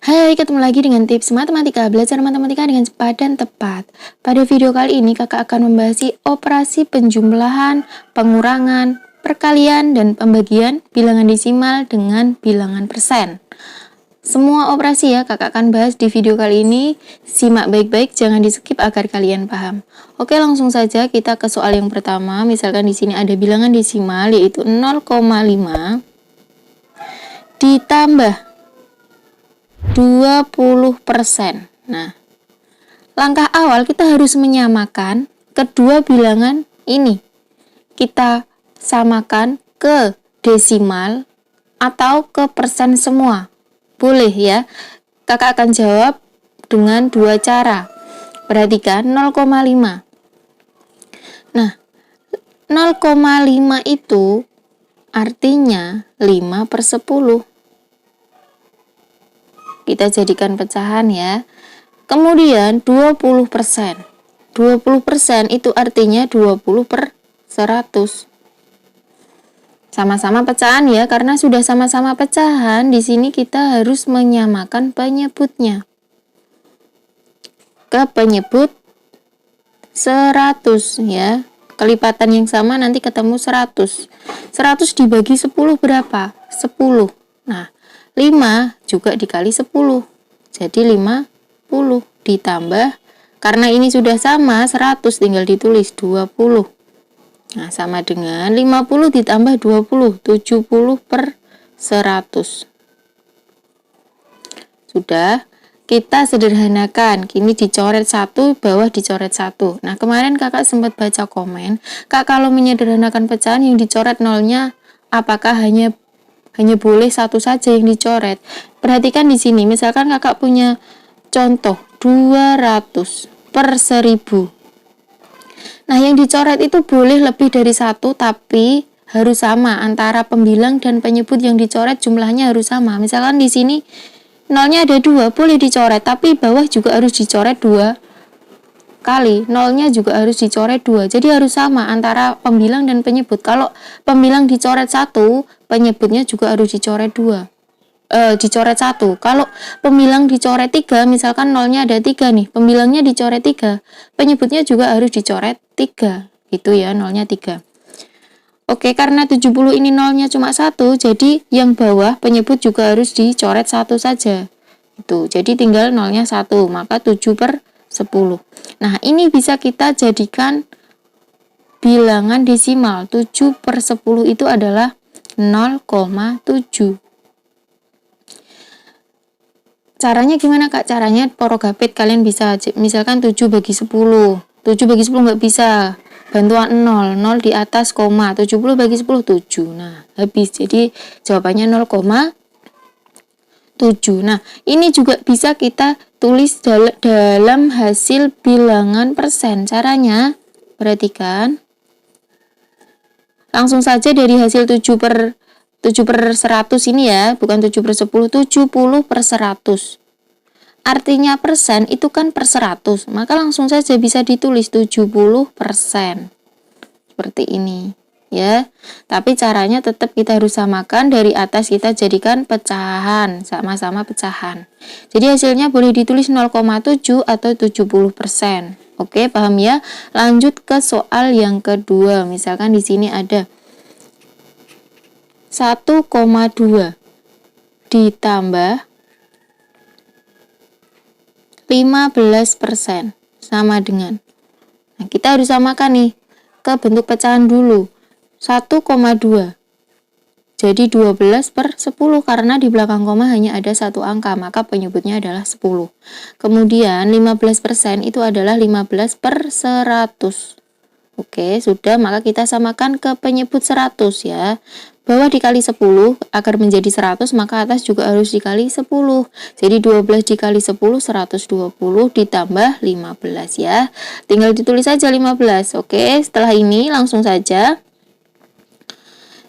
Hai, ketemu lagi dengan tips matematika, belajar matematika dengan cepat dan tepat. Pada video kali ini kakak akan membahas operasi penjumlahan, pengurangan, perkalian, dan pembagian bilangan desimal dengan bilangan persen. Semua operasi ya kakak akan bahas di video kali ini. Simak baik-baik, jangan di skip agar kalian paham. Oke, langsung saja kita ke soal yang pertama. Misalkan di sini ada bilangan desimal yaitu 0,5 ditambah 20%. Nah, langkah awal kita harus menyamakan kedua bilangan ini. Kita samakan ke desimal atau ke persen semua. Boleh ya. Kakak akan jawab dengan dua cara. Perhatikan 0,5. Nah, 0,5 itu artinya 5/10. Kita jadikan pecahan ya. Kemudian 20%. 20% itu artinya 20/100. Sama-sama pecahan ya, karena sudah sama-sama pecahan, di sini kita harus menyamakan penyebutnya. Ke penyebut 100 ya. Kelipatan yang sama nanti ketemu 100. 100 dibagi 10 berapa? 10. Nah, 5 juga dikali 10. Jadi 50 ditambah, karena ini sudah sama 100 tinggal ditulis 20. Nah, sama dengan 50 ditambah 20, 70/100. Sudah, kita sederhanakan. Kini dicoret 1, bawah dicoret 1. Nah, kemarin kakak sempat baca komen, Kak, kalau menyederhanakan pecahan yang dicoret nolnya, apakah hanya boleh satu saja yang dicoret? Perhatikan di sini, misalkan kakak punya contoh 200/1000. Nah, yang dicoret itu boleh lebih dari satu, tapi harus sama antara pembilang dan penyebut yang dicoret, jumlahnya harus sama. Misalkan di sini nolnya ada 2, boleh dicoret, tapi bawah juga harus dicoret 2 kali. Nolnya juga harus dicoret 2. Jadi harus sama antara pembilang dan penyebut. Kalau pembilang dicoret 1, penyebutnya juga harus dicoret 2. Dicoret 1. Kalau pembilang dicoret 3, misalkan nolnya ada 3 nih, pembilangnya dicoret 3, penyebutnya juga harus dicoret 3. Gitu ya, nolnya 3. Oke, karena 70 ini nolnya cuma 1, jadi yang bawah penyebut juga harus dicoret 1 saja. Itu. Jadi tinggal nolnya 1, maka 7/10. Nah, ini bisa kita jadikan bilangan desimal. 7/10 itu adalah 0,7. Caranya gimana, Kak? Caranya porogapit, kalian bisa misalkan 7/10. 7/10 nggak bisa. Bantuan 0 di atas koma. 70 bagi 10, 7. Nah, habis. Jadi jawabannya 0,7. Nah, ini juga bisa kita tulis dalam hasil bilangan persen. Caranya, perhatikan. Langsung saja dari hasil 7/100 ini ya, bukan 7/10, 70/100. Artinya persen itu kan per 100, maka langsung saja bisa ditulis 70%. Seperti ini ya. Tapi caranya tetap kita harus samakan, dari atas kita jadikan pecahan, sama-sama pecahan. Jadi hasilnya boleh ditulis 0,7 atau 70%. Oke, paham ya? Lanjut ke soal yang kedua. Misalkan di sini ada 1,2 ditambah 15% sama dengan. Nah, kita harus samakan nih ke bentuk pecahan dulu. 1,2 jadi 12/10, karena di belakang koma hanya ada satu angka, maka penyebutnya adalah 10. Kemudian 15% itu adalah 15/100. Oke, sudah, maka kita samakan ke penyebut 100 ya. Bawah dikali 10 agar menjadi 100, maka atas juga harus dikali 10. Jadi 12 dikali 10, 120 ditambah 15 ya. Tinggal ditulis saja 15. Oke, setelah ini langsung saja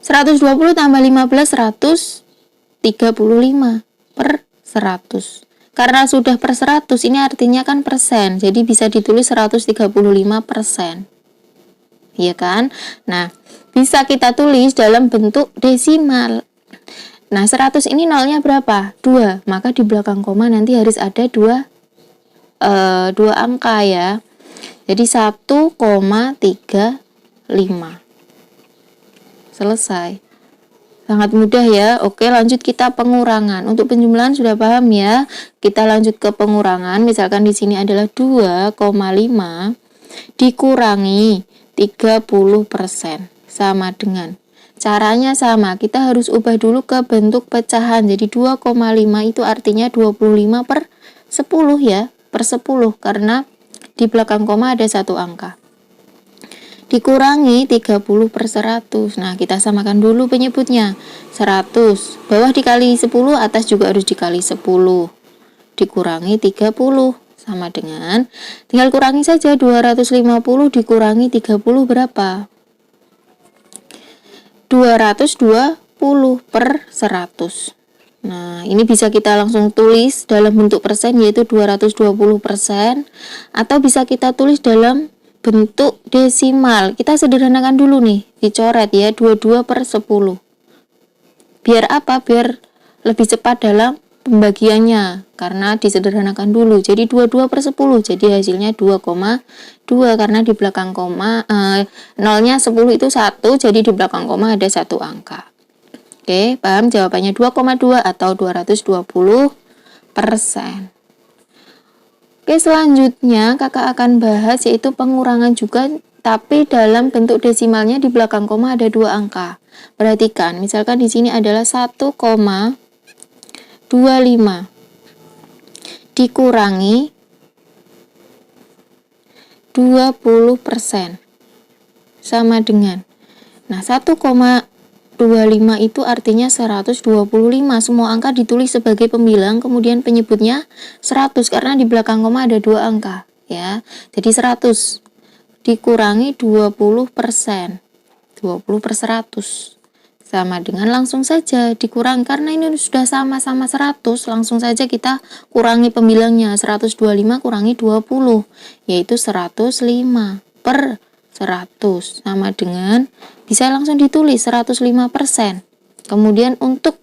120 tambah 15, 135/100. Karena sudah per 100, ini artinya kan persen. Jadi bisa ditulis 135%. Iya kan? Nah, bisa kita tulis dalam bentuk desimal. Nah, 100 ini nolnya berapa? 2. Maka di belakang koma nanti harus ada dua angka ya. Jadi 1,35. Selesai. Sangat mudah ya. Oke, lanjut kita pengurangan. Untuk penjumlahan sudah paham ya. Kita lanjut ke pengurangan. Misalkan di sini adalah 2,5 dikurangi 30% sama dengan. Caranya sama, kita harus ubah dulu ke bentuk pecahan. Jadi 2,5 itu artinya 25 per 10 ya, per 10 karena di belakang koma ada satu angka. Dikurangi 30 per 100. Nah, kita samakan dulu penyebutnya. 100, bawah dikali 10, atas juga harus dikali 10. Dikurangi 30. Sama dengan, tinggal kurangi saja 250 dikurangi 30 berapa? 220 per 100. Nah, ini bisa kita langsung tulis dalam bentuk persen yaitu 220%, atau bisa kita tulis dalam bentuk desimal. Kita sederhanakan dulu nih, dicoret ya, 22 per 10. Biar apa? Biar lebih cepat dalam pembagiannya, karena disederhanakan dulu. Jadi 22 per 10, jadi hasilnya 2,2 karena di belakang koma nolnya 10 itu 1, jadi di belakang koma ada satu angka. Oke, paham? Jawabannya 2,2 atau 220%. Oke, selanjutnya kakak akan bahas yaitu pengurangan juga, tapi dalam bentuk desimalnya di belakang koma ada dua angka. Perhatikan, misalkan di sini adalah 1,25 dikurangi 20% sama dengan. Nah, 1,25 itu artinya 125. Semua angka ditulis sebagai pembilang, kemudian penyebutnya 100 karena di belakang koma ada dua angka ya. Jadi 100 dikurangi 20%. 20 per 100 sama dengan, langsung saja dikurang karena ini sudah sama-sama 100, langsung saja kita kurangi pembilangnya. 125 kurangi 20 yaitu 105 per 100 sama dengan, bisa langsung ditulis 105%. Kemudian untuk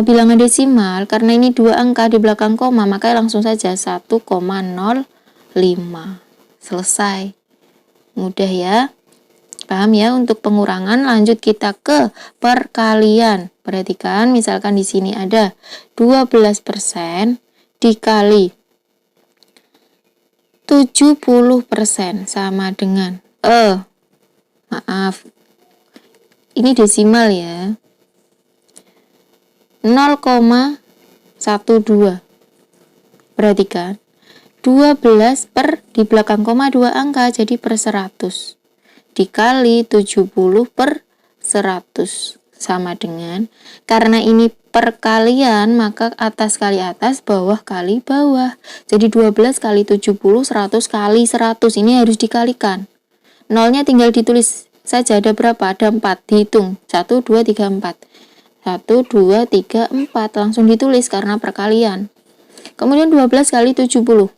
bilangan desimal, karena ini dua angka di belakang koma, maka langsung saja 1,05. Selesai. Mudah ya. Paham ya untuk pengurangan. Lanjut kita ke perkalian. Perhatikan, misalkan di sini ada 12% dikali 70% sama dengan maaf. Ini desimal ya. 0,12. Perhatikan. 12 per di belakang koma dua angka jadi per 100. Dikali 70 per 100 sama dengan, karena ini perkalian maka atas kali atas, bawah kali bawah. Jadi 12 kali 70, 100 kali 100, ini harus dikalikan. Nolnya tinggal ditulis saja, ada berapa? Ada 4, dihitung 1, 2, 3, 4. 1, 2, 3, 4 langsung ditulis karena perkalian. Kemudian 12 kali 70.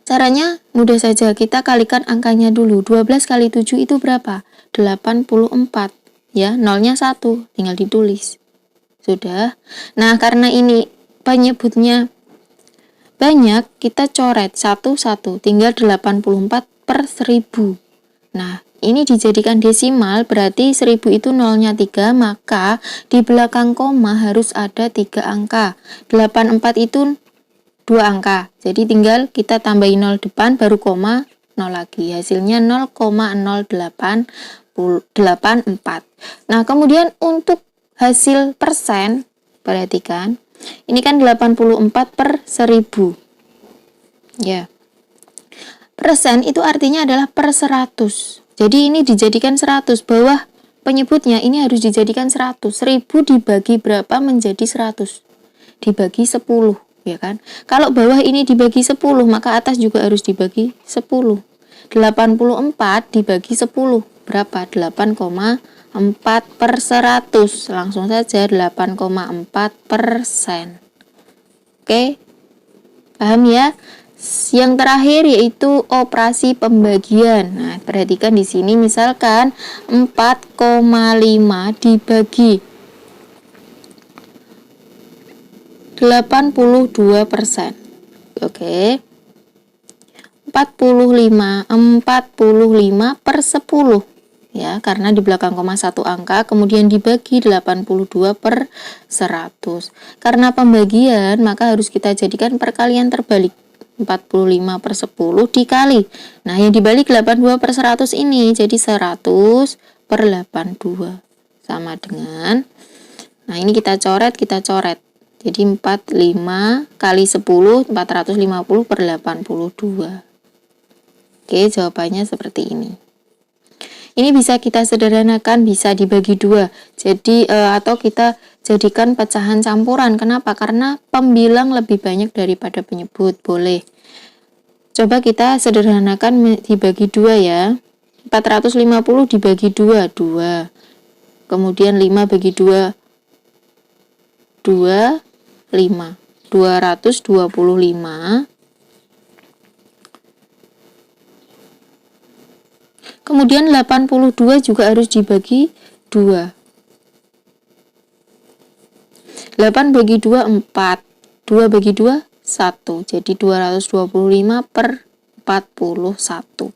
Caranya mudah saja, kita kalikan angkanya dulu. 12 kali 7 itu berapa? 84 ya, nolnya 1, tinggal ditulis. Sudah. Nah, karena ini penyebutnya banyak, kita coret satu-satu, tinggal 84 per 1000. Nah, ini dijadikan desimal, berarti 1000 itu nolnya 3, maka di belakang koma harus ada 3 angka. 84 itu 2 angka, jadi tinggal kita tambahin 0 depan baru koma 0 lagi, hasilnya 0,0884. Nah, kemudian untuk hasil persen, perhatikan ini kan 84 per 1000 ya. Persen itu artinya adalah per 100, jadi ini dijadikan 100, bawah penyebutnya ini harus dijadikan 100. 1000 dibagi berapa menjadi 100? Dibagi 10 ya kan. Kalau bawah ini dibagi 10, maka atas juga harus dibagi 10. 84 dibagi 10 berapa? 8,4 per 100. Langsung saja 8,4%. Oke, paham ya? Yang terakhir yaitu operasi pembagian. Nah, perhatikan di sini misalkan 4,5 dibagi 82%. Oke. 45 per 10 ya, karena di belakang koma satu angka, kemudian dibagi 82 per 100. Karena pembagian, maka harus kita jadikan perkalian terbalik. 45 per 10 dikali. Nah, yang dibalik 82 per 100 ini, jadi 100 per 82. Sama dengan, nah ini kita coret. Jadi 45 kali 10, 450 per 82. Oke, jawabannya seperti ini. Ini bisa kita sederhanakan, bisa dibagi 2. Jadi atau kita jadikan pecahan campuran. Kenapa? Karena pembilang lebih banyak daripada penyebut. Boleh. Coba kita sederhanakan dibagi 2 ya. 450 dibagi 2, 2. Kemudian 5 bagi 2, 2, 5. 225. Kemudian 82 juga harus dibagi 2. 8 bagi 2, 4. 2 bagi 2, 1. Jadi 225 per 41.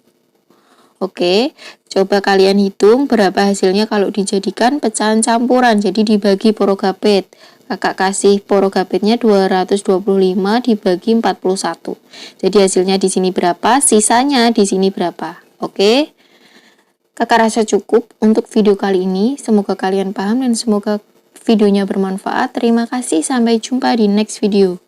Oke, coba kalian hitung berapa hasilnya kalau dijadikan pecahan campuran. Jadi dibagi porogapit. Kakak kasih porogapitnya 225 dibagi 41. Jadi hasilnya di sini berapa, sisanya di sini berapa. Oke. Kakak rasa cukup untuk video kali ini. Semoga kalian paham dan semoga videonya bermanfaat. Terima kasih, sampai jumpa di next video.